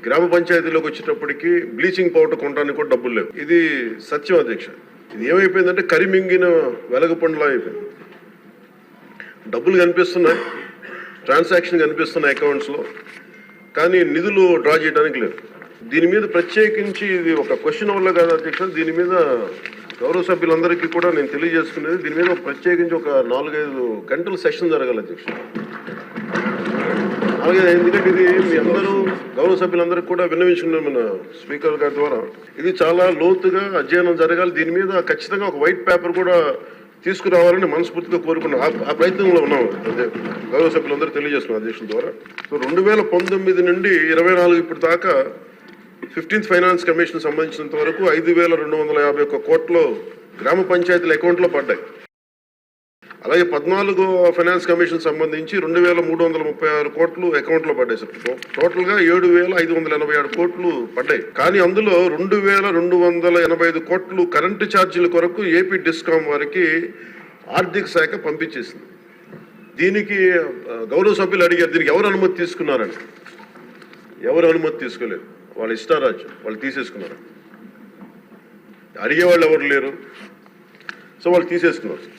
గ్రామ పంచాయతీలోకి వచ్చేటప్పటికి bleaching powder కొనడానికి కూడా డబ్బులు లేవు. ఇది సత్యం అధ్యక్ష. ఇది ఏమైపోయిందంటే కరిమింగిన వెలగపండులా అయిపోయింది. డబ్బులు కనిపిస్తున్నాయి, ట్రాన్సాక్షన్ కనిపిస్తున్నాయి అకౌంట్స్లో, కానీ నిధులు డ్రా చేయడానికి లేదు. దీని మీద ప్రత్యేకించి ఇది ఒక క్వశ్చన్ వల్ల కాదు అధ్యక్ష, దీని మీద గౌరవ సభ్యులందరికీ కూడా నేను తెలియజేసుకునేది, దీని మీద ప్రత్యేకించి ఒక 4-5 గంటల సెషన్ జరగాలి అధ్యక్ష. అలాగే ఎందుకంటే ఇది మీ అందరూ గౌరవ సభ్యులందరికీ కూడా విన్నవించుకున్నాం మన స్పీకర్ గారి ద్వారా. ఇది చాలా లోతుగా అధ్యయనం జరగాలి. దీని మీద ఖచ్చితంగా ఒక వైట్ పేపర్ కూడా తీసుకురావాలని మనస్ఫూర్తిగా కోరుకున్నాం. ఆ ప్రయత్నంలో ఉన్నాం. గౌరవ సభ్యులందరూ తెలియజేస్తున్నాం అధ్యక్షుల ద్వారా. సో 2019 నుండి 24 ఇప్పుడు దాకా 15th ఫైనాన్స్ కమిషన్ సంబంధించినంత వరకు 5,251 కోట్లు గ్రామ పంచాయతీల అకౌంట్లో పడ్డాయి. అలాగే 14వ ఫైనాన్స్ కమిషన్ సంబంధించి 2,336 కోట్లు అకౌంట్లో పడ్డాయి సార్. టోటల్గా 7,587 కోట్లు పడ్డాయి. కానీ అందులో 2,285 కోట్లు కరెంటు ఛార్జీల కొరకు ఏపీ డిస్కాం వారికి ఆర్థిక శాఖ పంపించేసింది. దీనికి గౌరవ సభ్యులు అడిగారు, దీనికి ఎవరు అనుమతి తీసుకున్నారని. ఎవరు అనుమతి తీసుకోలేదు, వాళ్ళ ఇష్టారాజ్యం, వాళ్ళు తీసేసుకున్నారు. అడిగేవాళ్ళు ఎవరు లేరు, సో వాళ్ళు తీసేసుకున్నారు.